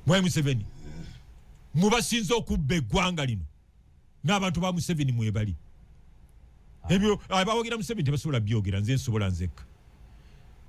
Mwai Museveni mubasinza okubba eggwanga lino n'abantu ba Museveni mwebali ebyo abawagira Museveni tebasobola byogera nze nsobola nzekka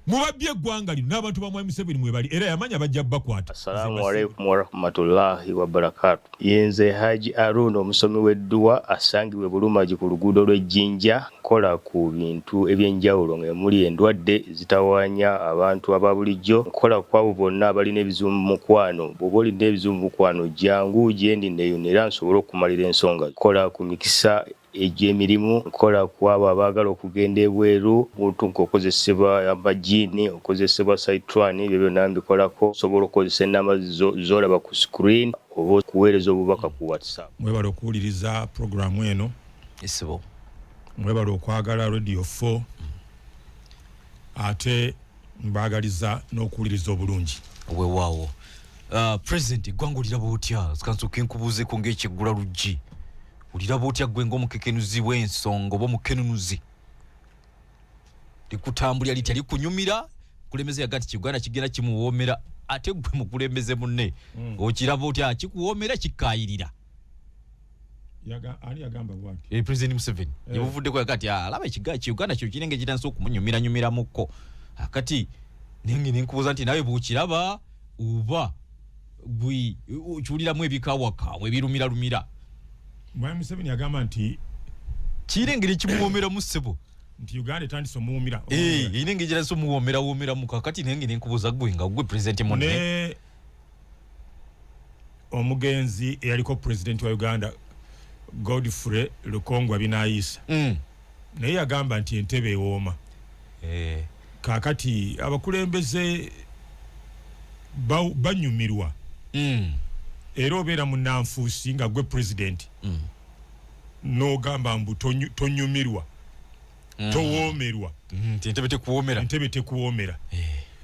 mubabye eggwanga lino n'abantu ba Mwai Museveni mwebali era yamanya bajja bakwata. Assalamu alaikum warahmatullahi wabarakatuh. Yenze Haji Aruno omusomi w'edduwa asangibwe Bulumaji ku luguudo lw'Ejjinja nkola ku bintu ebyenjawulo ng'emuli endwadde zitawaanya abantu ababulijjo nkola ku abo bonna abalina ebizibu mu mukwano bw'oba olina ebizibu mu mukwano jangu gyendi neeyonera nsobole okumalira ensonga nkola ku mikisa egy'emirimu nkola ku abo abaagala okugenda ebweru muntu nk'okozesebwa amagini okozesebwa saitran ebyo byonna mbikolako osobola okukozesa ennamba z'olaba ku screen oba okuweereza obubaka ku WhatsApp. Mwebala okuwuliriza programu eno isibo mwebala okwagala Radio 4 ate mbagaliza n'okuwuliriza obulungi weewaawo. President gwangulira bwotya sikansoke nkubuuze ko ng'ekiggula luggi ulira bwotya gwe ng'omukekenuzi w'ensonga oba omukenunuzi likutambulira litya likunyumira kulembeze yagati Uganda kigenda kimuwoomera ate gwe mukulembeze munne okiraba otya kikuwoomera kikayirira ani yagamba bwati President Museveni yavuddeko yakati alaba ekigayi ki Uganda kyo kirenge kitanso okumunyumira mukko akati nenge nenkubuuza nti nawe bw'okiraba oba bwi okiwuliramu ebikawakawa ebirumira Mwai Museveni yagamba nti kirengeri kimuwoomera mu ssebo nti Uganda etandise omuwoomera inenge gira so muwoomera mu kakati nenge nenkubuuza gwe nga gwe president munne ne omugenzi eyaliko president wa Uganda Godfrey Lukongwa Binayisa naye yagamba nti entebe ewooma kakati abakulembeze banyumirwa era obeera mu nanfuusi nga gwe president n'ogamba mbu tonyumirwa towoomerwa entebe tekuwoomera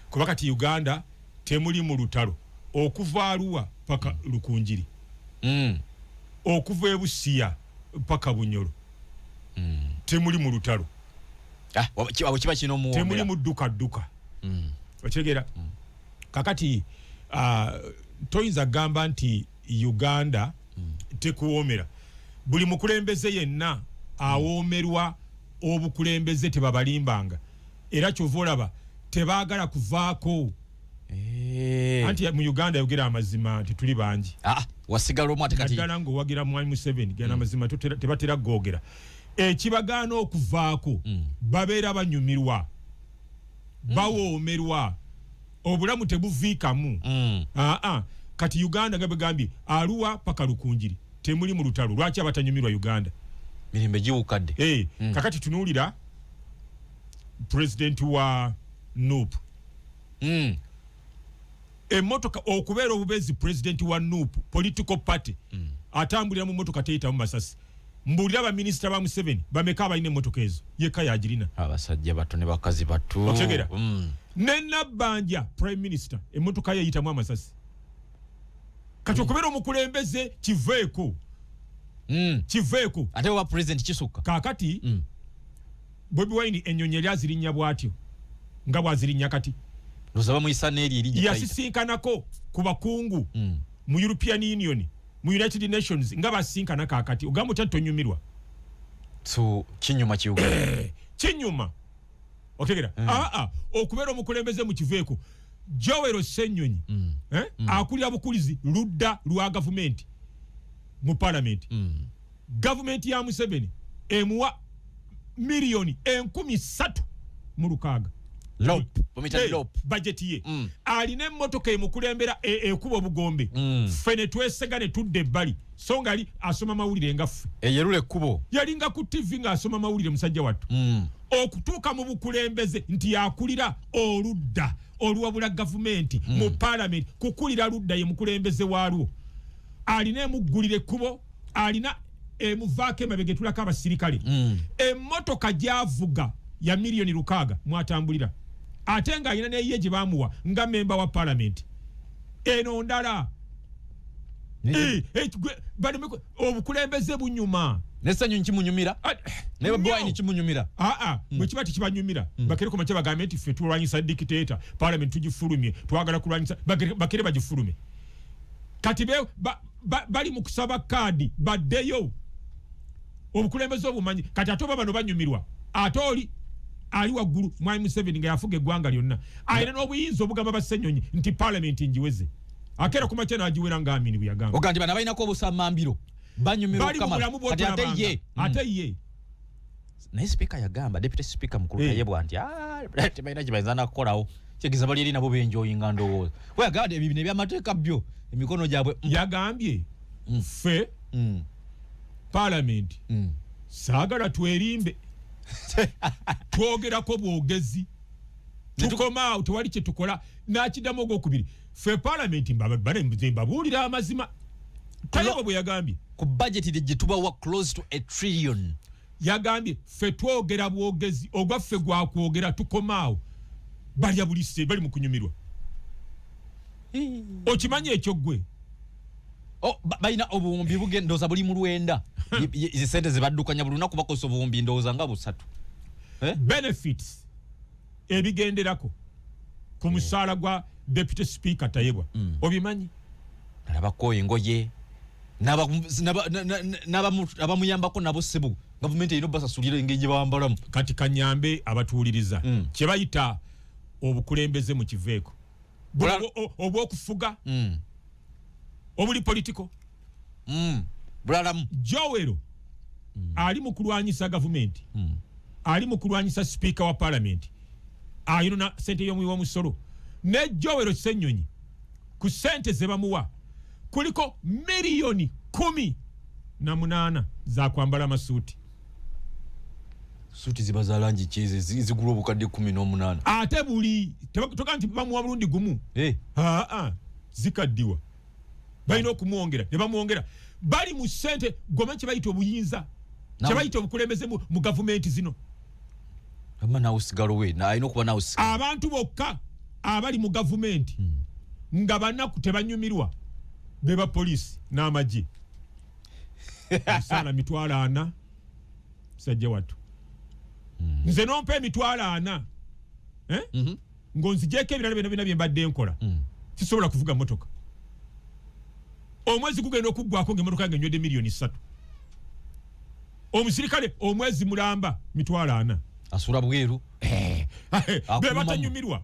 kuba kati Uganda temuli mu lutalo okuva Arua paka Lukunjiri okuva e Busia paka Bunyoro temuli mu lutalo kiba kino muwoomera temuli mu dduka okitegeera kakati toyinza gamba nti Uganda tekuwoomera buli mukulembeze yenna awoomerwa obukulembeze tebabalimbanga era kyova olaba tebaagala kuvaako anti mu Uganda yogera amazima nti tuli bangi wasigala omu ate kati ddala ng'owagira Mwai Museveni gana amazima tebatera googera ekibagaana okuvaako babeera banyumirwa bawoomerwa obulamu tebuviikamu kati Uganda nga begambye Arua paka Lukunjiri temuli mu lutalo lwaki abatanyumirwa Uganda mirembe giwukadde kakati tunuulira president wa NUP emmotoka okubeera obubezi president wa NUP political party atambulira mu mmotoka teyitamu masasi mbulira abaminisita ba Museveni bameka abalina emmotoka ezo yekka yagirina abasajja bato ne bakazi bato otegera ne Nabbanja prime minister emmotoka ye eyitamu amasasi kati okubeera omukulembeze kiveeko ate wa president kisukka kakati Bobi Wine ennyonyi eri azirinya bwatyo nga bwazirinya kati luzaba muyisa n'eri eri yasisinkanako ku bakungu mu European Union mu United Nations nga basinkana kakati ogamba otya ntonyumirwa so kinyuma kiuganda kinyuma otegera okubeera omukulembeze mu kiveeko Joel Ssenyonyi akulira bukulizi ludda lwa government mu parliament government ya Museveni emuwa milioni 13,000 budget ye alina emmotoka emukulembera ekuba obugombe fene twesegane tudde ebbali so nga ali asoma mawulire nga ffe eyerule ekkubo yalinga ku TV nga asoma mawulire musajja wattu okutuuka mu bukulembeze nti yakulira oludda oluwabula gavumenti mu parliament kukulira ludda ye mukulembeze waalwo alina emuggulira ekkubo alina emuvaako emabega etulako abasirikale emmotoka gyavuga ya milioni 600 mwatambulira ate nga alina neye gye bamuwa nga memba wa parliament eno ndala obukulembeze bunyuma nesanyu nkimunyumira ne boy ni kimunyumira bwe kiba tikibanyumira bakereko mache bagambe nti ffe tulwanyisa dictator parliament tugifulumye twagala kulwanyisa bakere bagifulume kati bali mu kusaba kaadi baddeyo obukulembeze obumanyi kati ate bano banyumirwa ate ali waggulu Mwai Museveni nga yafuga eggwanga lyonna ayina n'obuyinza obugamba Bassenyonyi nti parliament njiweze akera ku makya n'agiwera nga Amini bwe yagamba ogandi bana balinako obusamambiro banyumirwa kamala kati ate ye naye speaker yagamba deputy speaker mukulu Kayebwa nti tebalina kibayinza nakukolawo kyegiza bali eri nabo benjoyinga ndowooza we yagamba ebyo bino ebyamateeka byo emikono gyabwe yagambye ffe parliament saagala twerimbe twogerako bwogezi tukomaawo tewali kye tukola n'akiddamu ogwokubiri ffe parliament mbabuulira amazima Kayebwa bwe yagambye ku budget gye tubawa close to $1 trillion yagambye ffe twogera bwogezi ogwaffe gwakwogera tukomaawo balya bulise bali mu kunyumirwa okimanyi ekyo ggwe balina obuwumbi bugendooza buli mu lwenda izi sente zebaddukanya buli lunaku bakosa obuwumbi ndowooza nga 3 benefits ebigenderako ku musaala gwa deputy speaker Kayebwa obimanyi alabako engoye n'abamuyambako nabo ssebo gavumenti erina basasulira engeri gye bambalamu kati kanyambe abatuuliriza kye bayita obukulembeze mu kiveeko obw'okufuga obuli politiko bulalamu Jowero ali mu kulwanyisa gavumenti ali mu kulwanyisa speaker wa parliament ayina sente y'omuwi w'omusolo ne Jowero Ssenyonyi ku sente ze bamuwa kuliko miliyoni 18 za kwambala masuuti suuti ziba za langi kize zigula obukadde 18 ate buli toka nti bamuwa mulundi gumu zikaddiwa balina okumwongera ne bamwongera bali mu sente goma kye bayita obuyinza kye bayita obukulembeze mu gavumenti zino abantu bokka abali mu gavumenti nga banaku tebanyumirwa beba polisi n'amagye sana 40 sajja watu nze nompe 40 ngonzijeko ebirala bina byembadde nkola sisobola kuvuga motoka omwezi gugenda okuggwako ng'emmotoka yange nywedde miliyoni 3 omusirikale omwezi mulamba 40 asula bweru be batanyumirwa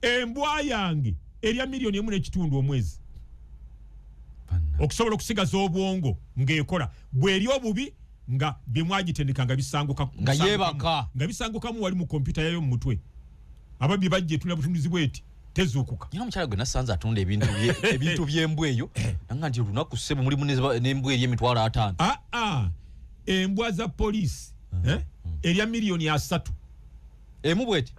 embwa yange erya miliyoni 1.5 omwezi okusobola okusigaza obwongo ng'ekola bw'eri obubi nga bimwagitendeka nga bisanguka nga yebaka nga bisangukamu wali mu kompyuta yayo mu mutwe ababbi bajje tula butunduzi bweti tezuukuka nyina omukyala gwe nasanze atunda ebintu by'embwa eyo nanga nti olunaku ssebo mulimu n'embwa eri $5,000 embwa za polisi erya miliyoni 3 emu bweti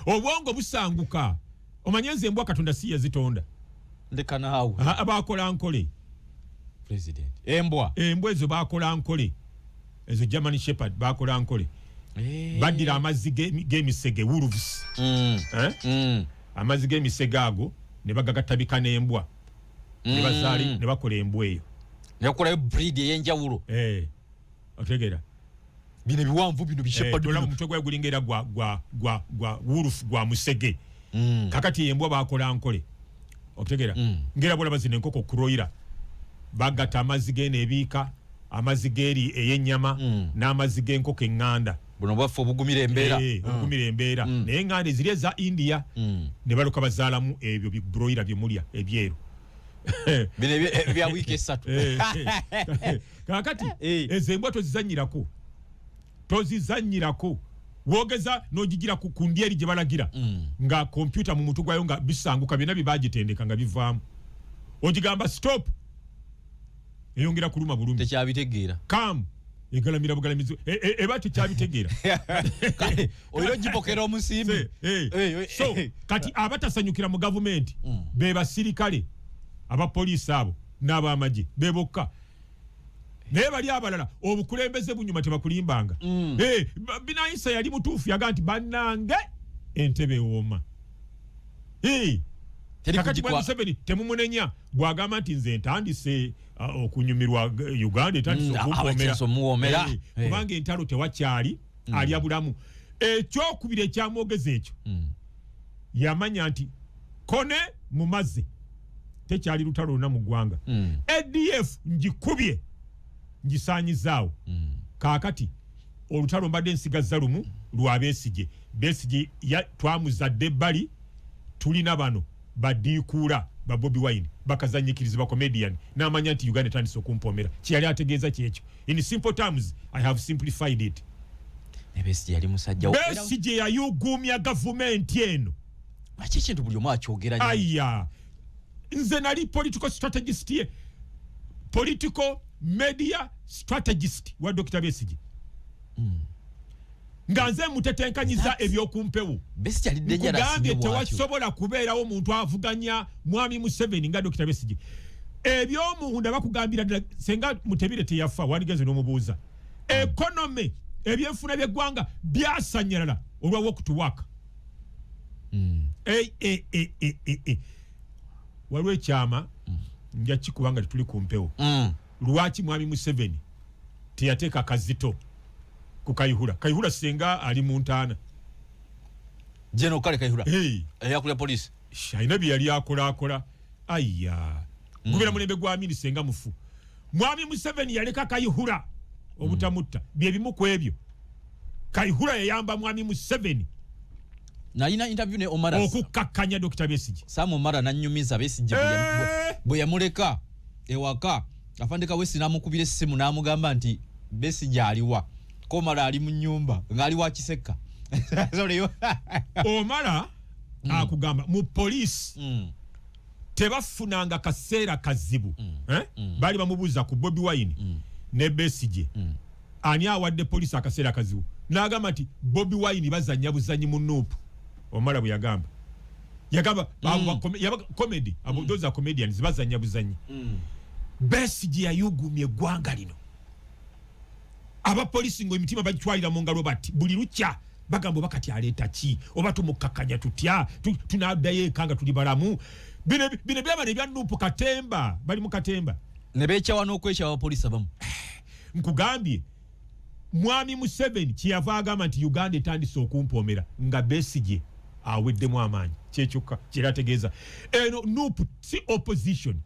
obwongo busanguka omanyeze embwa Katonda si yazitonda ndeka naawe abakola nkole president embwa ezo bakola nkole ezo German Shepherd bakola nkole badira amazzi g'emisege wolves amazzi g'emisege ago ne bagagatabika n'embwa ne bazaali ne bakola embwa eyo ne bakola breed ey'enjawulo otegera bino biwanvu bino bishepherd dola mu mutwe gwa gulingera gwa wolf gwa musege kakati embwa bakola nkole otegera ngera bola bazine enkoko kuroira bagata amazzi g'eneebiika amazzi g'eri ey'ennyama n'amazzi g'enkoko eŋŋanda buno bwaffe obugumira embeera naye eŋŋanda eziri eza India ne baluka bazaalamu ebyo broira byemulya ebyeru bino ebya wiiki 3 kakati ezo embwa tozizanyirako wogeza n'ogigira ku ndi eri gye balagira nga kompyuta mu mutwe gwayo nga bisanguka byonna bibagitendeka nga bivaamu ogigamba stop eyongera kuluma bulumi tekyabitegeera kam egalamira bugalamizi eba tekyabitegeera oyo gipokera omusimbi so kati abatasanyukira mu gavumenti be basirikale abapoliisi abo n'abamagye bebokka naye bali abalala obukulembeze bunyuma tebakulimbanga binayisa yali mutuufu yaga nti bannange entebe ewooma kakati Mwai Museveni temumunenya bwagamba nti nze ntandise okunyumirwa Uganda etandise okumuwoomera kubanga entalo tewakyali alya bulamu ekyokubiri ekyamwogeza ekyo yamanya nti kone mumaze tekyali lutalo luna mu ggwanga. ADF njikubye ngisanyizaawo. Kaakati olutalo mbadde nsigazza lumu lwa Besigye twamuzadde ebbali tulina bano badiikuula ba Bobi Wine bakazanyikiriza ba comedian n'amanya nti Uganda etandise okumpomera kyeyali ategeeza kyekyo. In simple terms I have simplified it. Besigye yali musajja Besigye yayuguumya gavumenti eno. Lwaki ekintu buli omu akyogera nnyo? Aya nze nali political strategist ye political media strategist wa Dr. Besigye. Nga nze mutetenkanyiza ebyokumpewo. Besigye ali dangerous Kugambye tewasobola kubeerawo omuntu avuganya mwami Museveni nga Dr. Besigye. Ebyomunda bakugambira ddala senga Mutebire teyafa wandigenze n'omubuuza. Economy ebyenfuna by'eggwanga byasanyalala olwa walk to work. Waliwo ekyama nja kikubanga tuli ku mpewo. Lwaki mwami Museveni teyateeka Kazito ku Kayihura senga ali mu ntaana. General Kale Kayihura eyakulya police alina bye yali akola. Aya gubera mulembe gwa mini senga mufu. Mwami Museveni yaleka Kayihura obutamutta bye bimu ku ebyo. Kayihura yayamba mwami Museveni na ina interview ne Omara okukakkanya Dr. Besigye. Sam Omara nanyumiza Besigye bwe yamuleka ewaka afandika wesi namukubira essimu namugamba nti Besigye aliwa Komara ali mu nyumba ngali wa Kiseka. Sorry. Omara akugamba mu police tebafunanga kaseera kazibu. Bali bamubuuza ku Bobi Wine ne Besigye. Ani awadde police akaseera kazibu? N'agamba nti Bobi Wine bazanya buzanyi mu Nuupu. Omara bwe yagamba comedy those are comedians bazanya buzanyi. Besigye yayugumye eggwanga lino. Aba police ngo emitima bagitwalira mu ngalo bati buli lukya bagamba bakati aleeta ki oba tumukakanya tutya tunaddayo ekanga tuli balamu. Bino byamane bya Nuupu Katemba bali mu Katemba ne beekyawa n'okwekyawa abapoliisi abamu. Nkugambye mwami Museveni kyeyava agamba nti Uganda etandise okumpomera nga Besigye aweddemu amaanyi kyekyokka kyerategeeza. Eno Nuupu si opposition.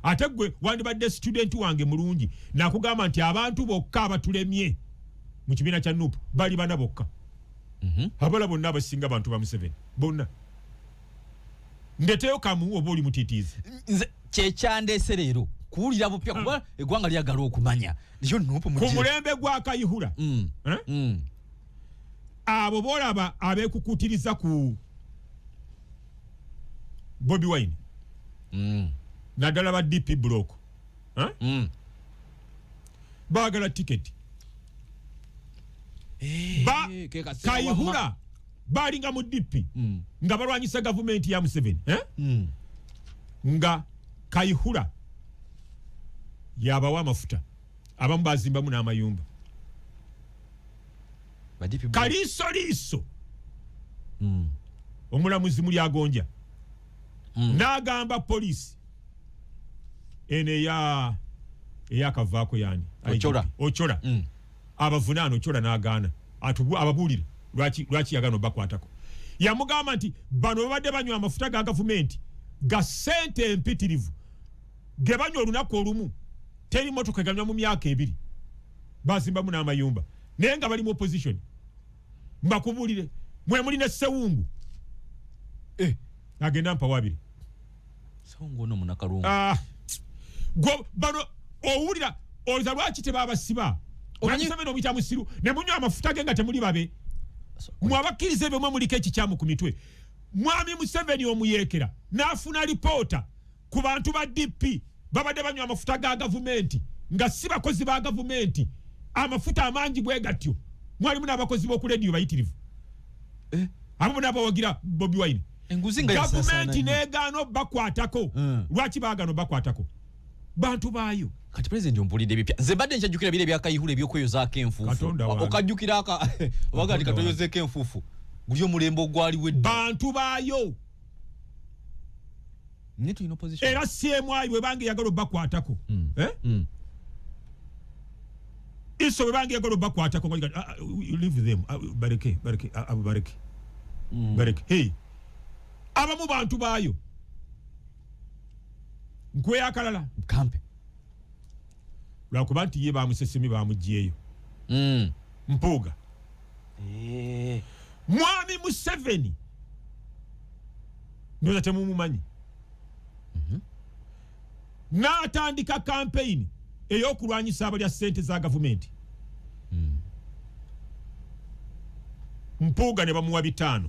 Ate gwe wandibadde student wange mulungi nakugamba nti abantu bokka abatulemye mu kibiina kya Nuupu bali bana bokka. Abala bonna abasinga abantu ba Museveni bonna. Ndeteyo kamu oba oli mutiitiizi. Nze kyekyandeese leero kuwulira bupya kuba eggwanga lyagala okumanya niyo Nuupu ku mulembe gwa Kayihura. Abo bolaba abeekukutiriza ku Bobi Wine naddala ba DP block baagala tiketi. Kayihura balinga mu DP nga balwanyisa gavumenti ya Museveni nga Kayihura yabawa amafuta abamu bazimbamu n'amayumba. Kaliisoliiso omulamuzi muli agonja n'agamba polisi eno eyakavaako yani Ochola abavunaana Ochola n'agaana ababuulire lwaki yagana obakwatako. Yamugamba nti bano babadde banywa amafuta ga gavumenti ga ssente empitirivu ge banywa olunaku olumu teri motoka eganywa mu myaka 2 bazimbamu n'amayumba naye nga bali mu opposition. Mbakubulire mwe muli ne Sewungu agenda mpawa 2 Sewungu ono munakalungu bano owulira oliza lwaki tebabasiba Museveni omuyita musiru ne munywa amafuta ge nga temuli babe mwabakkiriza ebyo mwe muliko ekikyamu ku mitwe. Mwami Museveni omuyeekera n'afuna lipoota ku bantu ba DP babadde banywa amafuta ga gavumenti nga si bakozi ba gavumenti amafuta amangi bwe gatyo. Mwalimu n'abakozi b'oku radio bayitirivu abo nabo wagira Bobi Wine gavumenti n'egaana bakwatako. Lwaki baagaana bakwatako? Bantu baayo. Kati president ompulidde bipya nze mbadde nkyajjukira bire bya Kayihura ebyokweyozaako enfuufu okajjukira wagati katoyozeeko enfuufu guli omulembe ogwaliwo edda. Bantu baayo era CMI bwe bange yagala bakwatako iso bwe bange yagala bakwatako leave them bareke hey abamu bantu baayo nkwe akalala kampe lwakuba nti ye bamusesemi bamugyeyo Mpuuga Mwami Museveni ndoza temumumanyi n'atandika campaign ey'okulwanyisa abalya ssente za gavumenti Mpuuga ne bamuwa 5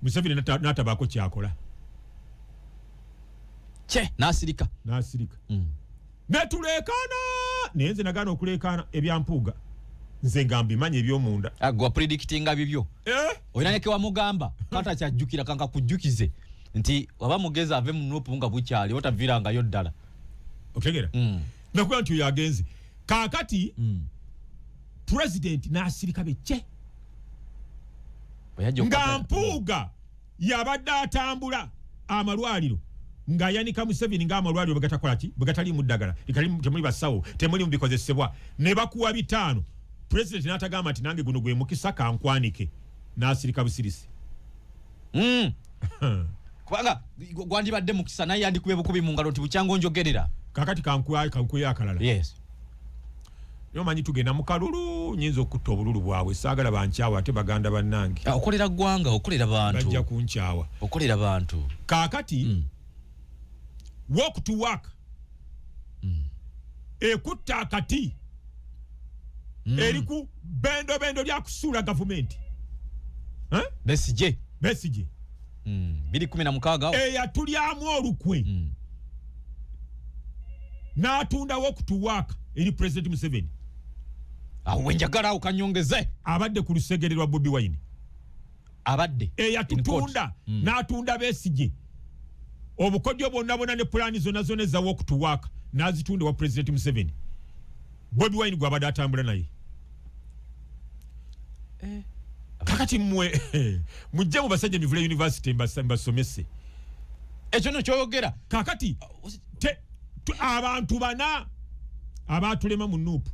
Museveni n'atabaako kyakola n'asirika netuleekaana naye nze nagaana okuleekaana ebya Mpuuga nze nga mbimanyi eby'omunda agwa predictinga bibyo olina neke wamugamba kata kyajjukira kanka kujjukize nti waba mugezi ave mu nupu nga bukyali otavirangayo ddala otegera nakuba nti oyo agenze kaakati president n'asirika becce nga Mpuuga yabadde atambula amalwaliro nga yanika Museveni nga amalwaliro bagatakola ki bagatali muddagala temuli basawo temuli mubikozesebwa ne bakuwa 5 president n'atagamba ati nange guno gwe mukisa kankwanike n'asirika busirisi kubanga gwandibadde mukisa naye yandikuba bukubi mu ngalo nti bukyango njogerera kakati kankuya akalala yes yo manyi tugenda mu kalulu nyinza okutta obululu bwabwe saagala bankyawa ate baganda bannange okolera ggwanga okolera bantu bajja kunkyawa okolera bantu kakati walk to work ekutta akati eriku bendo lya kusuula gavumenti Besigye 2016 eyatulyamu olukwe n'atunda walk to work eri President Museveni awo wenjagala okanyongeze abadde ku lusegere lwa Bobi Wine abadde eyatutunda n'atunda Besigye obukodyo bonna ne plani zonna za walk to work n'azitunda wa President Museveni Bobi Wine gwabadde atambula naye kakati mmwe mujje mu basajja Mivule University mbasomese ekyo no kyoyogera kakati abantu bana abatulema mu nupu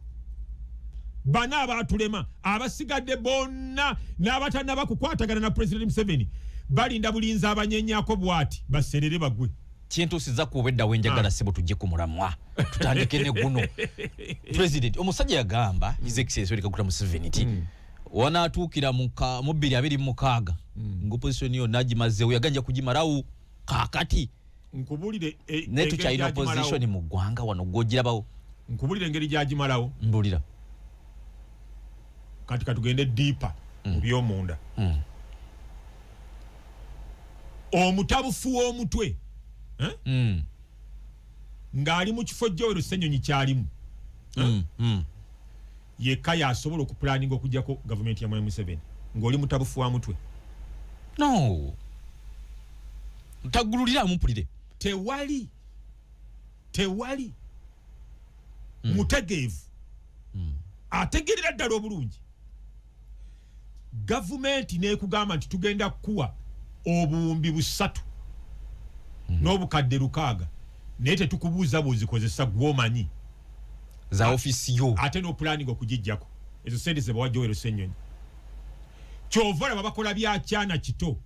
bana abatulema abasigadde bonna n'abatanaba kukwatagana na President Museveni balinda bulinzi abanyenyako bwati baserere bagwe kintusiza kuwedda wenjagala sebo tujje kumulamwa tutandike ne guno president omusajja yagamba his excellency Yoweri Kaguta Museveni ti wanaatuukira mu 2026 ng'opposition yo nagimazeewo yaganja kugimalawo kaakati nkubulire ne tukyalina opposition mu ggwanga wano gw'ogirabawo nkubulire engeri gyagimalawo mbulira kati katugende deeper mu by'omunda omutabufu w'omutwe ng'ali mu kifo Joel Ssenyonyi kyalimu yekka yasobola okupulaninga okujjako gavumenti ya Mwami Museveni ng'oli mutabufu wa mutwe no ntagululira amumpulire tewali mutegeevu ategerera ddala obulungi gavumenti n'ekugamba nti tugenda kuwa obuwumbi 3 n'obukadde 6 naye tetukubuuza bw'ozikozesa gw'omanyi za ofisi yo ate no planning okugijjako ezo sente ze bawa Joel Ssenyonyi kyova laba bakola byakyana kito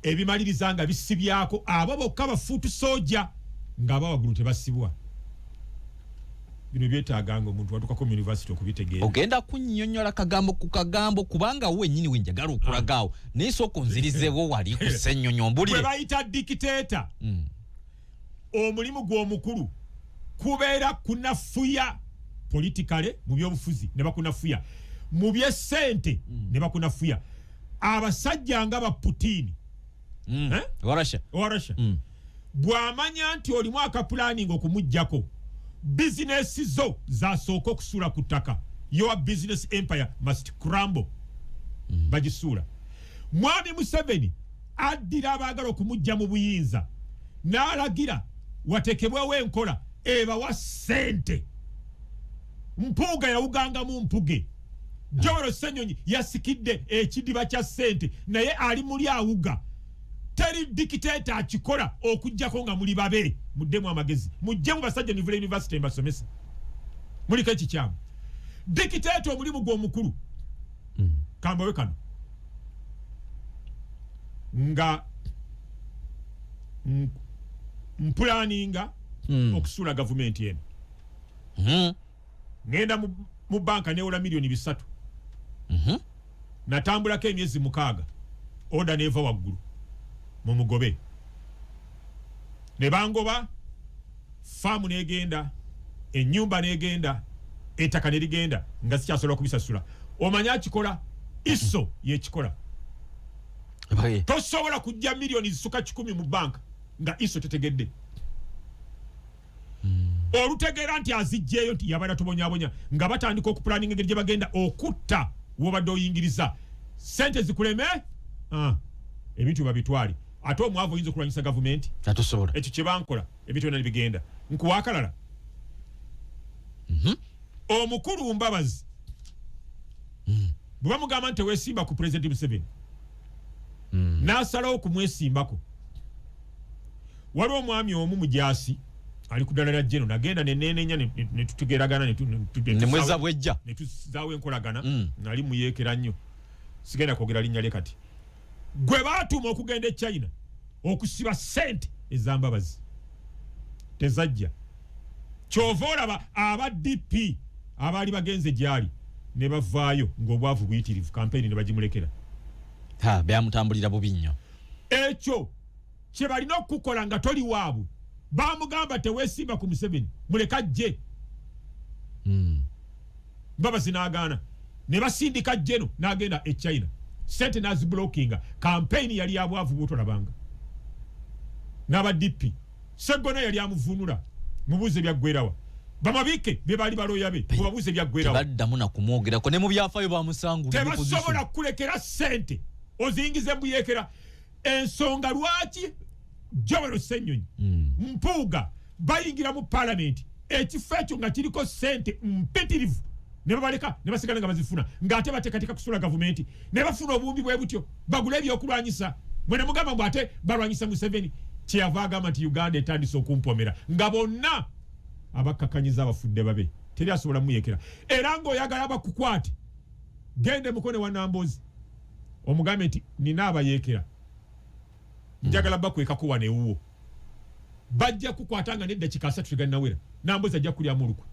ebimaliriza nga bisibyako abo bokka bafuutu soja nga abawagulu tebasibwa bino byetaaganga omuntu watukako mu university okubitegeera ogenda kunnyonnyola kagambo ku kagambo kubanga we nnyini wenjagala okulagaawo naye sooka onzirizeewo wali ku Ssenyonyi ombulire bwe bayita dictator omulimu gw'omukulu kubeera kunafuya politikale mu byobufuzi ne bakunafuya mu by'essente ne bakunafuya abasajja nga ba Putin Russia bw'amanya nti olimu akapulaning okumuggyako bizinesi zo zasooka okusuula ku ttaka your business empire must crumble bagisuula Mwami Museveni addira abaagala okumugja mu buyinza n'alagira watekebwewo enkola ebawa ssente Mpuuga yawugangamu mpuge Joel Ssenyonyi yasikidde ekidiba kya ssente naye ali muli awuga teri dictator akikola okujjako nga muli babe muddemu amagezi mujje mu basajja Mivule University mbasomesa muliko ekikyamu dictator omulimu gw'omukulu kambawe kano nga mpulaninga okusula gavumenti eno. Ngenda mu banka newola milioni 3. Natambulako emyezi 6. Oda neva waggulu mu mugobe. Ne bangoba faamu negenda, ennyumba negenda, ettaka ne ligenda nga sikyasobola kubisasula. Omanya kikola iso ye kikola. Tosobola kujja milioni zisuka 10 mu banka nga iso tetegedde. Olutegeera nti azijjeeyo nti yabala tubonyabonya nga batandika okupulaninga engeri gye bagenda okutta wobadde oyingiriza. Sente zikuleme ebintu babitwali. Ate omwavu oyinza okulwanyisa gavumenti atosobola. Ekyo kye bankola ebintu byonna bigenda. Nkuwakalala omukulu Mbabazi bwe bamugamba nti teweesimba ku President Museveni n'asalawo kumwesimbako. Waliwo omwami omu mujaasi ali ku ddala lya Jeno nagenda neneenenya ne tutegeragana ne mweza bwejja ne tuzaawo enkolagana nali muyeekera nnyo. Sigenda kwogera linnya lye kati. Gwe baatuma okugenda e China okusiba sente ez'Ambabazi tezajja. Kyova olaba aba DP abaali bagenze gyali ne bavaayo ng'obwavu buyitirivu kampeyini ne bagimulekera. Byamutambulira bubi nnyo. Ekyo kye balina okukola nga toli waabwe. Bamugamba teweesimba ku Museveni muleka jje. Mbabazi n'agaana ne basindika Jeno n'agenda e China. Sente naziblockinga. Kampeyini yali ya bwavu bw'otolabanga. N'aba DP Seggona yali amuvunula mubuuze byaggwerawa. Bamabike be baali balooya be mubabuuze byaggwerawa. Tebaddamu na kumwogerako ne mu byafaayo bamusangula. Tebasobola kulekera sente ozingize mbuyeekera. Ensonga lwaki Joel Ssenyonyi Mpuuga bayingira mu parliament ekifo ekyo nga kiriko sente mpitirivu ne babaleka ne basigala nga bazifuna ng'ate bateekateeka kusula gavumenti ne bafuna obumbi bwe butyo bagula ebyokulwanyisa. Mwene mugamba mbw ate balwanyisa Museveni kyeyava agamba nti Uganda etandise okumpomera nga bonna abakkakanyiza abafudde babe teri asobola muyeekera. Era ng'oyagala bakukwate gende mukone wa Namboozi omugambe nti nina abayeekera njagala bakwekako wane ewuwo. Bajja kukwatanga n'eddakiika 3 teganawera. Namboozi ajja kulya mulukwe.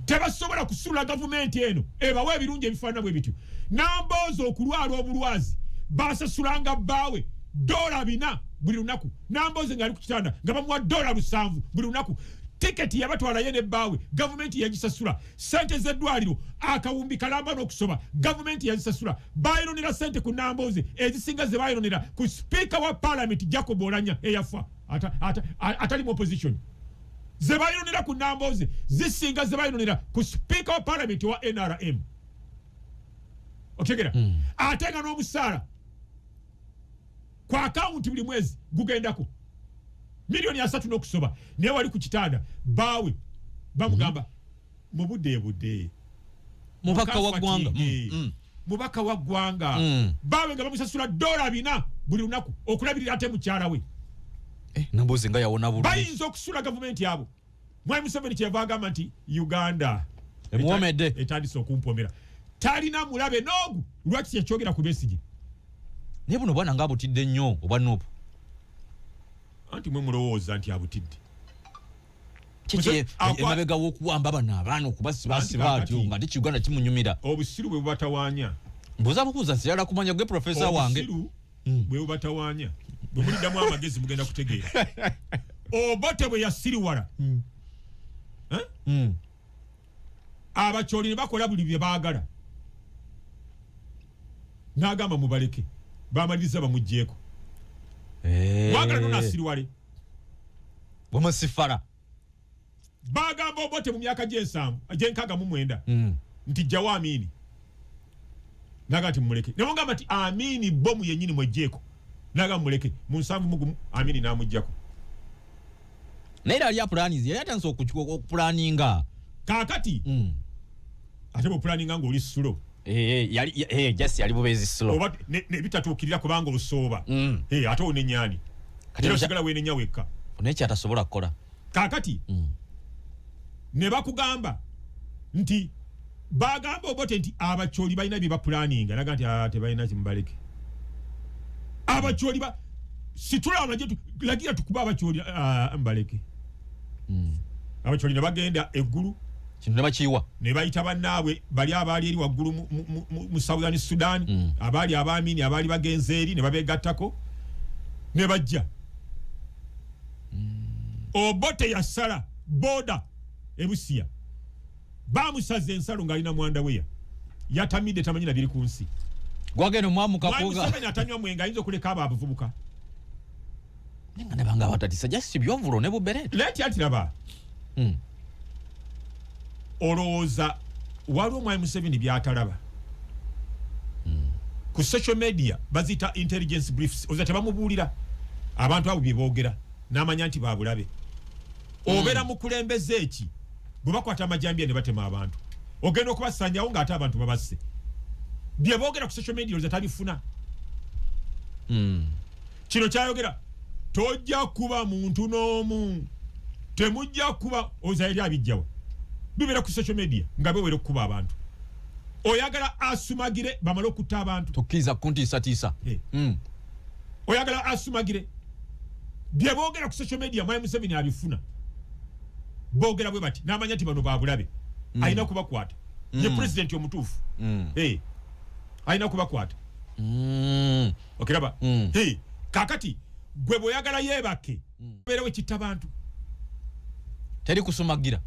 Tebasobola kusula gavumenti eno ebawe ebirungi ebifaanana bwe bityo. Namboozi okulwala obulwazi basasulanga bbaawe $400 buli lunaku. Namboozi ng'ali ku kitanda nga bamuwa $7 buli lunaku. Tiketi yabatwala ye ne bbaawe gavumenti yagisasula. Sente z'eddwaliro akawumbi kalamba n'okusoba gavumenti yazisasula. Baayononera sente ku Namboozi ezisinga ze baayononera ku Speaker wa Parliament Jacob Oulanyah eyafa atali mu opposition. Ze baayononera ku Namboozi zisinga ze baayononera ku Speaker wa Parliament wa NRM. Otegera ate nga n'omusaala ku akawunti buli mwezi gugendako milioni 3 n'okusoba. Naye wali ku kitanda baawe bamugamba mu budde mubaka wa ggwanga mubaka wa ggwanga baawe nga bamusasula $400 buli lunaku okulabirira ate mukyala we. Namboozi nga yawona bulungi. Bayinza okusula gavumenti yabo. Mwami Museveni kyeva agamba nti Uganda emuwomedde etandise okumpomera. Talina mulabe n'ogu lwaki yakyogera ku Besigye. Naye buno bwana nga abutidde nnyo oba nopo. Anti mwe mulowooza nti abutidde. Kiki emabega w'okuwamba bano abaana okubasiba atyo nga ndi Uganda kimunyumira. Obusiru bwe bubatawaanya. Mbuuza bukuuza siyala kumanya gwe profesa wange. Obusiru bwe bubatawaanya. Bwe muliddamu amagezi mugenda kutegeera. Obote bwe yasiriwala. Abakyoli ne bakola buli bye baagala. N'agamba mubaleke. Bamaliriza bamuggyeko. Wagala nonasiriwale. Bwemusifala. Bagamba Obote mu myaka gy'enkaaga mu 9 nti jjawo Amini. Naga nti mumuleke. Ne mugamba nti Amini bomu yennyini mweggyeko. Naga mumuleke. Mu 7 Amini n'amuggyako. Naye ali apulaanizi yali atandise okupulaaninga. Kaakati ate bw'opulaaninga ng'oli sulo. Jasi yali bubeezi sulo. Oba ne bitatuukirira kubanga osooba. Ate onenyaani. Kati osigala weenenya wekka. Onekyo atasobola kukola. Kaakati ne bakugamba nti bagamba Obote nti abakyoli balina bye bapulaaninga. Naga nti tebalina kimubaleke. Abakyoli situla amagye lagira tukuba abacholi mbaleke abacholi nabagenda eggulu kino nabakiwa ne bayita bannaabwe bali abaali eri waggulu mu Southern Sudan abaali abaamini abaali bagenze eri ne babegattako ne bajja Obote yasala boda ebusiya bamusaze ensalo ngalina mwanda weya yatamide tamanyina biri kunsi gwageno mwamuka kuga mwamu atanywa mwenga ayinza okuleka abo abavubuka ninga ne banga batatisa just byovulo ne buberete leti atiraba olowooza waliwo omwami Museveni byatalaba ku social media bazita intelligence briefs oza tebamubuulira abantu abo bye boogera n'amanya nti babulabe obeera mukulembeze eki bwe bakwata amajambya ne batema abantu ogenda okubasanyawo ng'ate abantu babasse bye boogera ku social media oza tabifuna kino kyayogera tojja kuba muntu n'omu temujja kuba oza eri abijjawa bibeera ku social media nga bewera okukuba abantu oyagala asumagire bamale okutta abantu tokkiriza kuntiisatiisa oyagala asumagire bye boogera ku social media mwami Museveni abifuna boogera bwe bati n'amanya nti bano babulabe alina kubakwata ye president omutuufu alina kubakwata okiraba kakati gwe bw'oyagala yeebake beerewo ekitta bantu teri kusumagira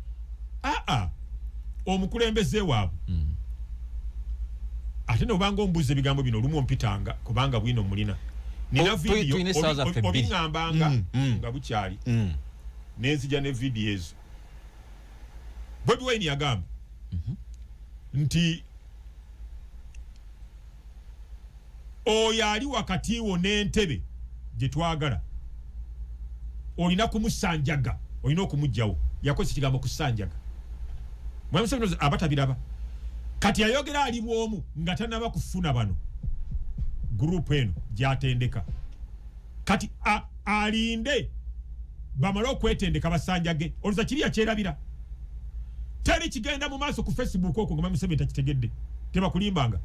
omukulembeze waabwe ate nobanga ombuuza ebigambo bino olumu ompitanga kubanga bwino mulina nina vidiyo obiŋŋambanga nga bukyali nenzija ne vidiyo ezo Bobi Wine yagamba nti oyo ali wakati wo n'entebe gye twagala olina kumusanjaga olina okumugjawo yakozesa ekigambo kusanjaga mwami Museveni abatabiraba kati ayogera ali bwomu nga tanaba kufuna bano group eno gyatendeka kati alinde bamala okwetendeka basanjage oluza kiri yakyerabira teri kigenda mu maaso ku Facebook okwo nga mwami Museveni takitegedde tebakulimbanga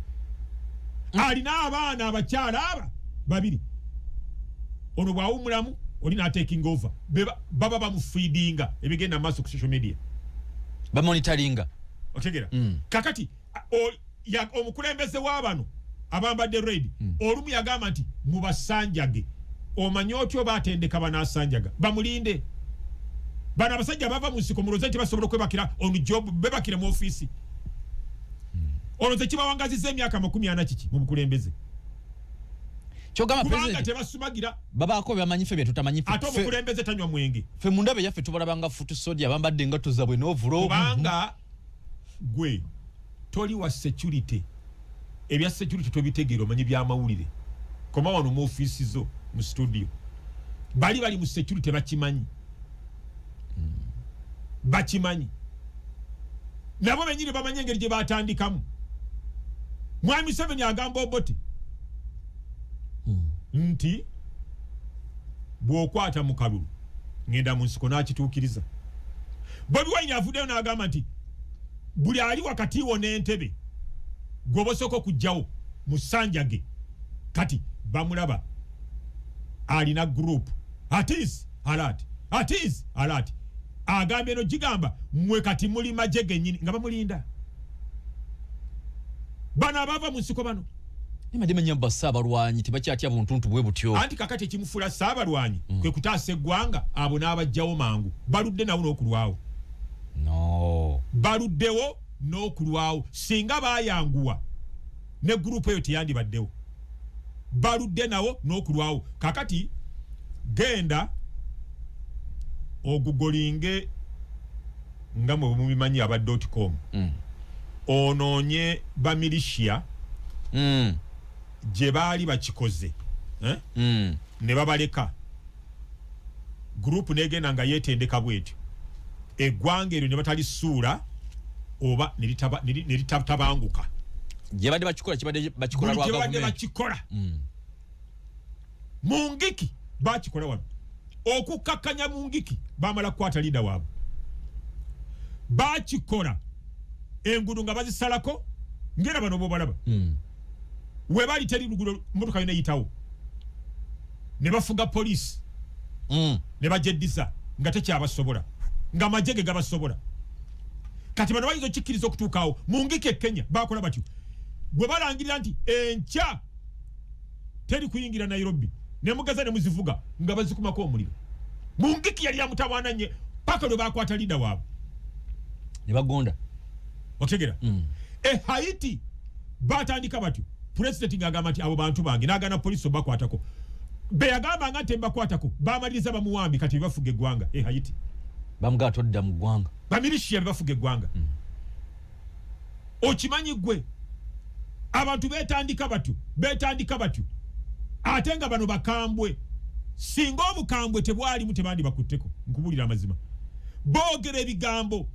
alina abaana abakyala aba babiri ono bwawumulamu oli n'ataking over baba bamufeedinga ebigenda mu maaso ku social media bamonitaringa otegera kakati omukulembeze w'abano abambadde red olumu yagamba nti mubasanjage omanye otyo batendeka banasanjaga bamulinde bana abasajja bava mu nsiko muloze nti basobola okwebakira on job bebakire mu office oloze kibawangaziza emyaka 40 kiki mu bukulembeze kyogamba president tebasumagira babako byamanyi fe byetutamanyi ate omukulembeze tanywa mwenge fe mundabe yaffe tubalabanga foot sodia bambadde engato zabwe n'ovulo kubanga gwe toli wa security ebya security tobitegeera omanyi byamawulire koma wano mu office zo mu studio bali mu security bakimanyi bakimanyi nabo benyini bamanyi engeri gye batandikamu mwami Museveni agamba Obote nti bw'okwata mu kalulu ngenda mu nsiko n'akituukiriza Bobi Wine avuddeyo n'agamba nti buli ali wakati wo n'entebe gw'obosooka okugjawo musanjage kati bamulaba alina group atis alert agambye no gigamba mwe kati muli maje gennyini nga bamulinda bana abava mu nsiko bano nimademe nyamba saabalwanyi tebakyatya buntuntu bwe butyo anti kakati ekimufula saabalwanyi kwe kutaasa eggwanga abo n'abajjawo mangu baludde nawo n'okulwawo baluddewo n'okulwawo singa bayanguwa ne gurupu eyo teyandibaddewo baludde nawo n'okulwawo kakati genda ogugolinge nga mwe mubimanyi aba .com onoonye bamilishiya gye baali bakikoze ne babaleka gurupu negenda nga yeetendeka bwetyo eggwanga eryo ne batalisuula oba ne litatabanguka gye badde bakikola kibadde bakikola lwa gavumenti gye badde bakikola mu ngiki bakikola wano okukakkanya mu ngiki bamala kukwata liida waabwe bakikola engudu nga bazisalako ngera bano bobalaba we bali teri lugudo motoka yona yitawo ne bafuga police ne bajeddisa nga tekyabasobola nga majege gabasobola kati bano bayizo kikkiriza okutuukaawo mu ngike Kenya bakola batyo bwe balangirira nti enkya teri kuyingira Nairobi ne mugaza ne muzivuga nga bazikumako omuliro mu ngiki yali amutawaananye paka lwe bakwata lida waabwe ne bagonda otegera Haiti batandika batyo president ngagamba nti abo bantu bange nagana police bakwatako be yagamba nga temba kwatako bamaliriza bamuwambi kati bafuge gwanga Haiti bamuga todda mu gwanga bamilishia bafuge gwanga okimanyi gwe abantu betandika batyo atenga bano bakambwe singa obukambwe tebwali mutebandi bakutteko nkubulira amazima boogera ebigambo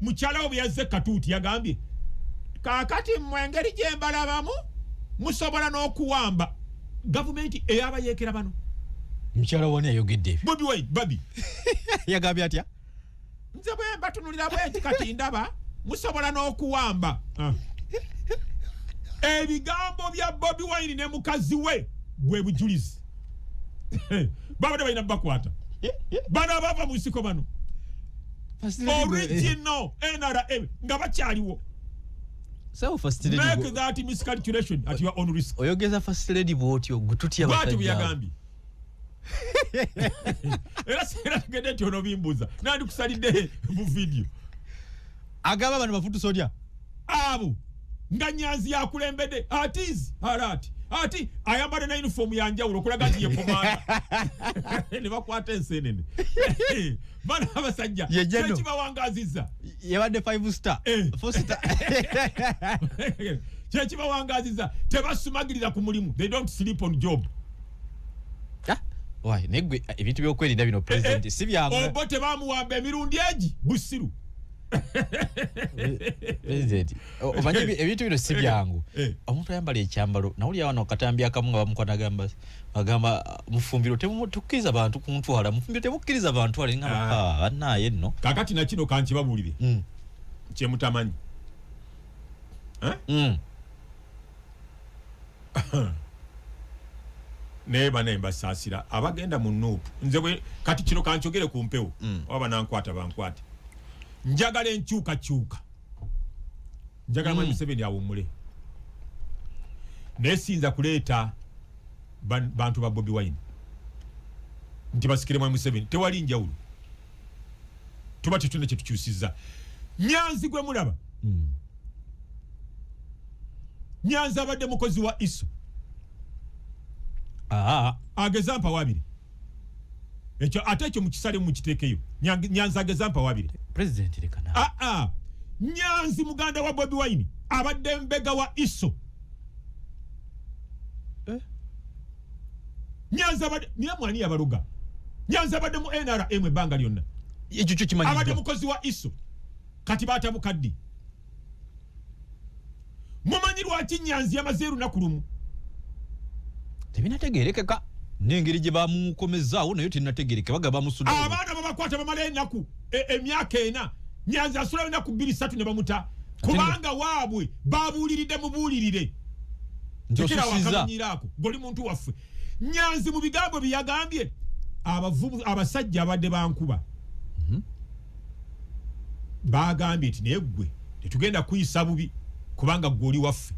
mukyalawo bwe yazze Katuuti yagambye kakati mwengeri gyembalabamu musobola n'okuwamba gavumenti eyabayeekera bano mukyala wani ayogedde ebyo Bobi Wine babi yagambye atya nze bwe mbatunulira bwenti kati ndaba musobola n'okuwamba ebigambo bya Bobi Wine ne mukazi we bwe bujulizi babadde balina bakwata bano abava mu nsiko bano original NRM nga bakyaliwo so first lady make that miscalculation at your own risk oyogeza first lady bwotyo gututya batu byagambi era tugende nti ono bimbuza nandi kusalidde mu video agaba bano bafutu solya abo nga Nyanzi yakulembedde ati ayambadde na uniform yanjawulo okulaga nti ye komanda ne bakwata ensenene bana abasajja kyekibawangaziza yabadde 5 star 4 star kyekibawangaziza tebasumagirira ku mulimu they don't sleep on job why negwe ebintu byokwerinda bino president si byamu obo tebamuwamba emirundi egi busiru president omanyi ebintu bino si byangu omuntu ayambala ekyambalo nawuli awana okatambi akamu nga bamukwata bagamba mufumbiro temutukiriza abantu kuntwala mufumbiro temukkiriza abantu wale nga bannaye nno kakati na kino kankibabulire kyemutamanyi neba nemba sasira abagenda mu nuupu nze bwe kati kino kankyogere ku mpewo waba nankwata bankwate njagala enkyuka njagala Mwami Museveni awummule nesinza kuleeta bantu ba Bobi Wine nti basikire Mwami Museveni tewali njawulo tuba tetuna kyetukyusizza Nyanzi gwe mulaba Nyanzi abadde mukozi wa ISO agezampa wabiri ekyo ate ekyo mukisale mukiteekeyo Nyanzi agezampa wabiri president lekana Nyanzi muganda wa Bobi Wine abadde mbega wa ISO Nyanzi abadde niye mwani yabaluga Nyanzi abadde mu NRM ebbanga lyonna ekyo kimanyi abadde mukozi wa ISO kati batabukaddi mumanyi lwaki Nyanzi yamaze lunaku lumu tebinategerekeka n'engeri gye bamukomezaawo nayo terinategereke baga bamusuda abaana babakwata bamala ennaku emyaka 4 Nyanzi asula ennaku 2-3 ne bamuta kubanga waabwe babuuliridde mubuulirire njosusiza wakamanyiraako goli muntu waffe Nyanzi mu bigambo bye yagambye abavubu abasajja abadde bankuba bagambye nti naye ggwe tetugenda kuyisa bubi kubanga gwoli waffe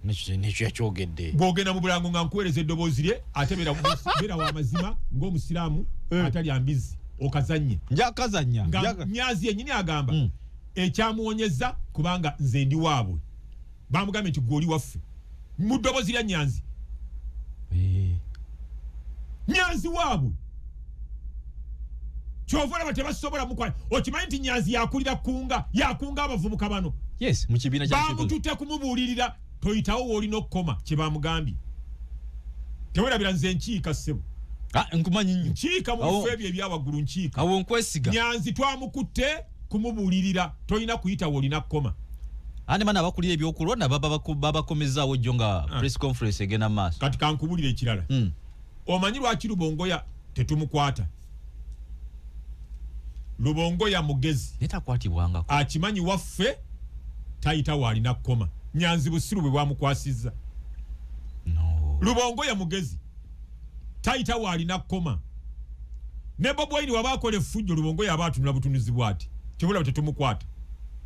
nekyo yakyogedde bwogenda mu bulango nga nkuweereza eddoboozi lye ate beera w'amazima ng'omusiraamu atali ambizi okazanye njakazanya Nyanzi yennyini agamba ekyamuwonyeza kubanga nze ndi waabwe bamugambye nti gwoli waffe mu ddoboozi lya Nyanzi Nyanzi waabwe kyova olaba tebasobola mukwala okimanyi nti Nyanzi yakulira yakunga abavubuka bano yes mu kibiina bamututte kumubuulirira toyitawo woolina okukoma kye bamugambye tewerabira nze nkiika ssebo nkumanyi nnyo nkiika mu bifo ebyo ebyawaggulu nkiika awo nkwesiga Nyanzi twamukutte kumubuulirira tolina kuyita woolina kukoma ane bana abakulira ebyokulonda babakomezaawo jjo nga press conference egenda maaso kati kankubulira ekirala omanyi lwaki Lubongoya tetumukwata Lubongoya mugezi netakwatibwangako akimanyi waffe tayita waalina kukoma Nyanzi busiru bwe bwamukwasizza Lubongoya mugezi taita walina koma ne Bobi Wine wabakole effujjo Lubongo yabatunula butunuzi bwati kibula tetumukwata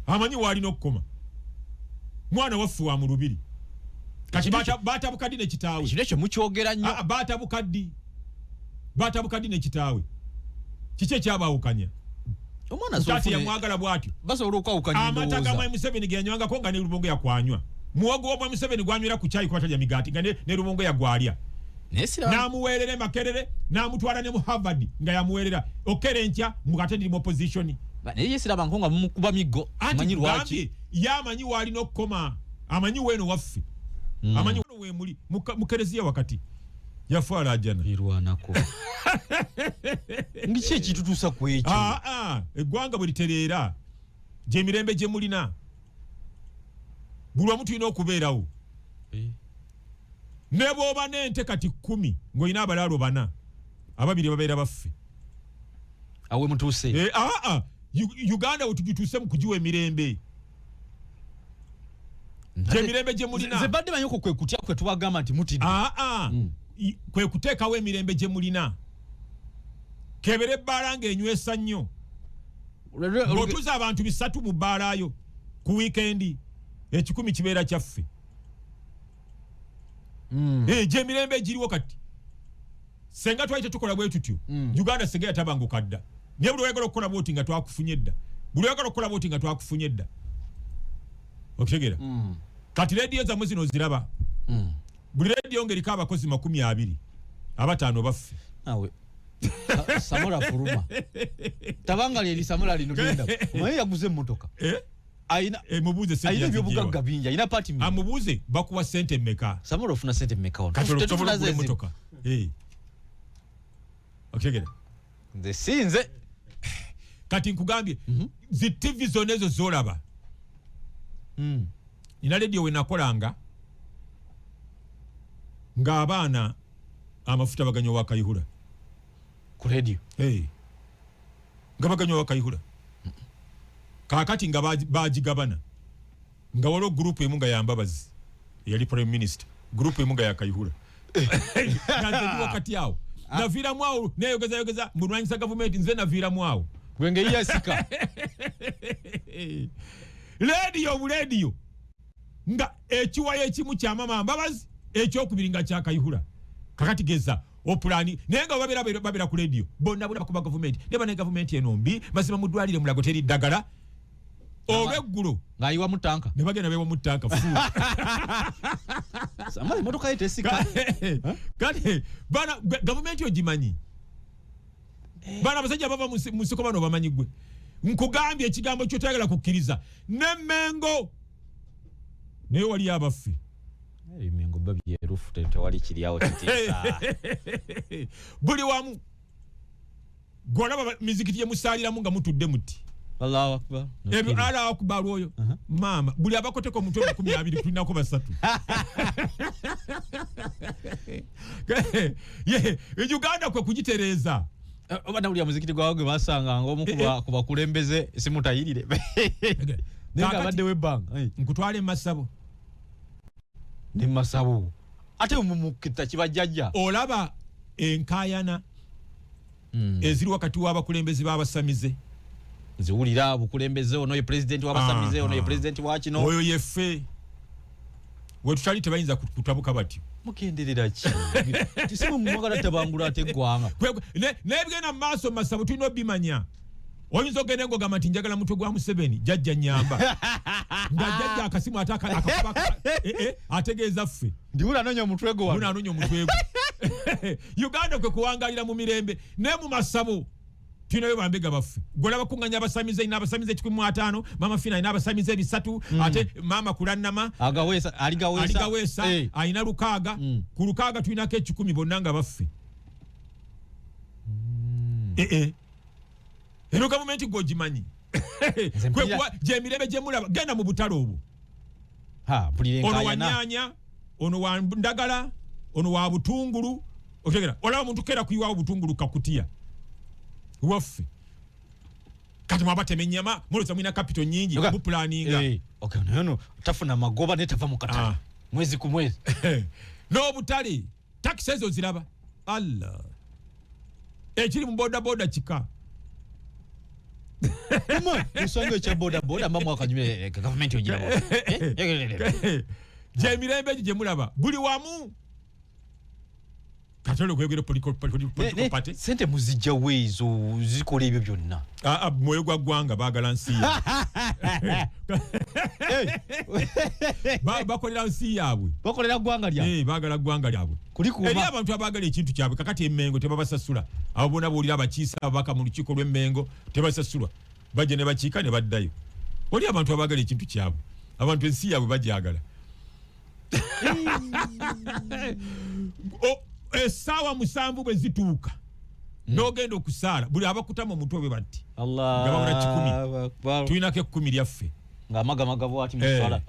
amanyi walina okoma mwana waffe wa mu lubiri kati bata bukaddi ne kitaawe kirecho mukyogera nnyo bata bukaddi ne kitaawe kiche kyabawukanya omwana sofune yamwagala bwati basobola okwawukanya amataga mwa Museveni genywanga ko nga ne Lubongo yakwanywa muwogo wa Museveni gwanywera ku chai kwata ya migati nga ne Lubongo yagwalya namuwerere makerere namutwala ne mu Harvard nga yamuwerera okerencha mukatendiri mu opposition naye yesira bankonga mukuba migo amanyi lwaki yamanyi wali nokoma amanyi weno waffe amanyi weno we muli mukerezia wakati yafala ajana irwanako ngiche kitutusa kwecho egwanga bwe literera je mirembe je mulina bulwa mutu ino okubeerawo nebo bane nte kati 10 ngo ina abalalo bana ababiri babeera baffe awe mutuse Uganda utugituse mu kujiwe mirembe je mirembe je mulina ze badde banyoko kwe kutya kwe tubagamba nti mutidde kwe kuteeka we mirembe je mulina kebere baranga enywesa nnyo otuza abantu bisatu mu barayo ku weekendi ekikumi kibeera kyaffe je mirembe jiriwo kati senga twaite tukola bwe tutyo Uganda senga yatabango kadda ne buli wegalo kola boti nga twakufunyedda buli wegalo kola boti nga twakufunyedda oktegera kati radio za mwezi noziraba buli radio ngeri kaba kozi 20 abatano baffe awe Samora Furuma tabanga lye Samora lino genda mwe yaguze mmotoka aina mubuze sente aina byobugaga binja ina party mi amubuze bakuwa sente meka Samora ofuna sente meka on katolokutobula mmotoka oktegera the scenes kati nkugambye zi TV zonezo zolaba ina radio we nakolanga nga abaana amafuta baganyo wakayihula ku radio nga baganyo wakayihula kakati nga bajigabana nga walo group emunga ya Mbabazi yali prime minister group emunga ya Kayihula nga wakati yao na vira mwao neyogeza mulwanyisa government nze na vira mwao gwenge yasika radio nga ekiwaye ekimu kya mama Mbabazi ekyokubiringa kya Kayihula kakati geza oplani nenga babira ku radio bonna bakuba government neba ne government enombi basima mudwalire mulago teri dagala olweggulo ngaiwa mutanka ne bagenda bewo mutanka fu samali motoka ite sika kati bana government ojimanyi bana basajja bava musiko bano bamanyi gwe nkugambye ekigambo kyo tayagala kukkiriza nemengo ne wali abaffe mengo babye rufu tete wali kiriawo titisa buli wamu gona baba mizikiti ye musalira munga mutudde muti Allahu akbar Allahu akbar oyo mama buli abakoteko mutwe 12 tulinako basatu Uganda kwe kugitereza bana buli muzikiti gwagwe basanga ngomukuba kubakulembeze simutayirire nenga badde webanga nkutwale masabo ni masabo ate mumukita kibajjajja olaba enkayana eziri wakati w'abakulembezi b'abasamize ziwulira abukulembeze ono ye president w'abasamize ono ye president wa kino oyo yeffe we tutali tebayinza kutabuka batyo mukenderera ki tisimu mwagala tabangula ate gwanga nebigenda mu maaso masabo tulina obimanya oyinza ogenda ngo gamba nti njagala mutwe gwa Museveni jajja nyamba nga jajja akasimu akakuba ategeeza ffe ndiwula anoonya omutwe gwo anoonya omutwe gwo Uganda kwe kuwangalira mu mirembe ne mu masabo tulinayo bambega baffe gola bakunganya abasamize ina abasamize 15 mama fina ina abasamize 3 ate mama kulannama aligawesa aina lukaga ku lukaga tulinako 10 bonna nga baffe eno government gojimanyi je mirebe je mulaba genda mu butalo obwo ono wanyanya ono wa ndagala ono wa butungulu otegera olaba muntu kera kuyiwa butungulu kakutia waffe kati mwabate menyama muloza mwina capital nyingi mu planninga okay no tafuna magoba ne tava mu katale mwezi ku mwezi no butale taxes oziraba Allah ekiri mu boda kika usanga cha boda mama wakanyume government yongira bo je mirembe je mulaba buli wamu katolo kwegere political party sente muzijja wezo zikola ebyo byonna mwoyo gwa gwanga bagala nsi bakolera nsi yaabwe bakolera gwanga lya bagala gwanga lyabwe eri abantu abagala ekintu kyabwe kakati emmengo tebabasasula abo bona boolira abakiisa ababaka mu lukiiko lw'emmengo tebasasulwa bajja ne bakiika ne baddayo oli abantu abagala ekintu kyabwe abantu ensi yaabwe bajagala essaawa 7 bwe zituuka n'ogenda okusaala buli abakutama omutwe bwe bati Allah tulinako 10 lyaffe ng'amagamaga bwati musala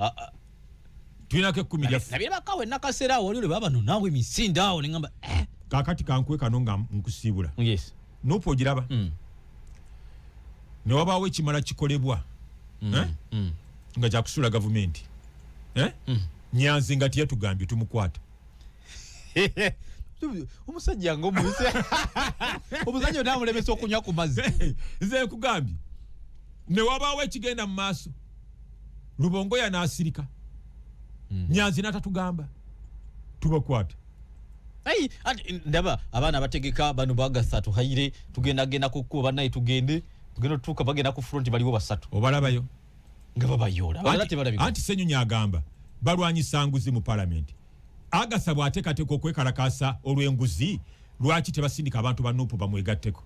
tulinako 10 lyaffe nabye bakawe nakasera awo olyo baba no nawe misinda awo ningamba kakati kankwe kano nga nkusiibula yes nupo ogiraba ne wabaawo ekimala kikolebwa nga kyakusula gavumenti Nyanzi nga tiyatugambye tumukwata omusajja ngo muise omusajja namulemesa okunywa ku mazzi nze nkugambye ne wabaawo ekigenda mu maaso Lubongo yanaasirika Nyanzi natatugamba tubakwata ndaba abaana bategeka bano bagasatu hayire tugenda kukuba naye tugenda tutuuka bagenda ku front baliwo basatu obalabayo nga babayola anti Senyonyi agamba balwanyisa nguzi mu parliament Agasa bwateekateeka okwekalakasa olw'enguzi lwaki tebasindika abantu ba Nuupu bamwegatteko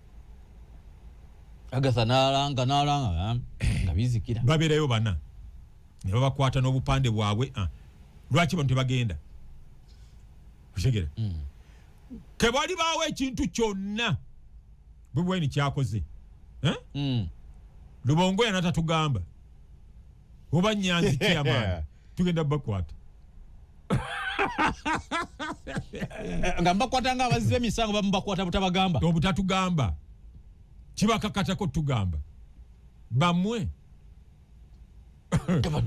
Agasa n'alanga nga bizikira babeerayo bana ne babakwata n'obupande bwabwe lwaki bantu tebagenda otegera kebali baawo ekintu kyonna bwe kyakoze Lubongo yanatatugamba oba Nyanzi kyamaani tugenda bakwata ngamba kwatanga abazibe emisango bamubakwata butabagamba obutatugamba kibakakatako tugamba bamwe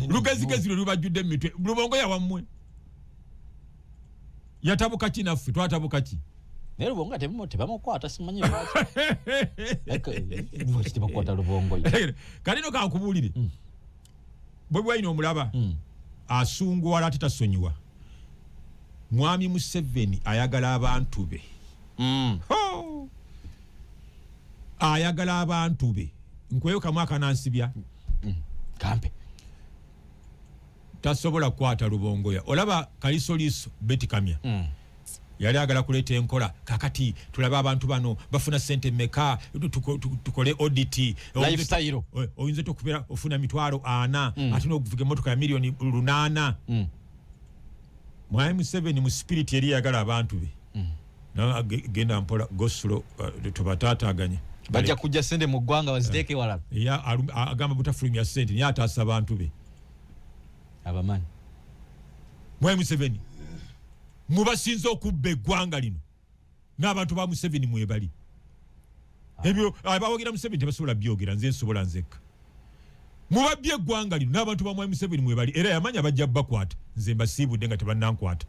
lugezigezi lubajjudde mitwe Lubongo yawamwe yatabuka kinaffe twatabuka ki naye Lubongo tebamukwata simanyi lwaki tebakwata Lubongo kalino kankubuulire bwe bwalina omulaba asunguwala ate tasonyiwa Mwami Museveni ayagala abantu be ayagala abantu be nkweyoka mwaka nansibya kampe tasobola kwata Lubongo ya olaba Kalisoliso Betty Kamya yali agala kuleeta enkola kakati tulaba abantu bano bafuna sente meka tukole audit lifestyle oyinza tukubera ofuna mitwalo 4 ate n'okuvuga emotoka ya milioni 8 Mwami Museveni mu spirit yali yagala abantu be na genda mpola gosulo tubatataganya bajja kujja sente mu ggwanga baziteeke wala ya agamba butafulumya sente ni ataasa abantu be abamanyi Mwami Museveni mubasinza okubba eggwanga lino n'abantu ba Museveni mwebali ebyo abawagira Museveni tebasobola byogera nze nsobola nzekka mubabbye eggwanga lino n'abantu ba Mwami Museveni mwebali era yamanya bajja bakwata nze mbasiibudde nga tebannankwata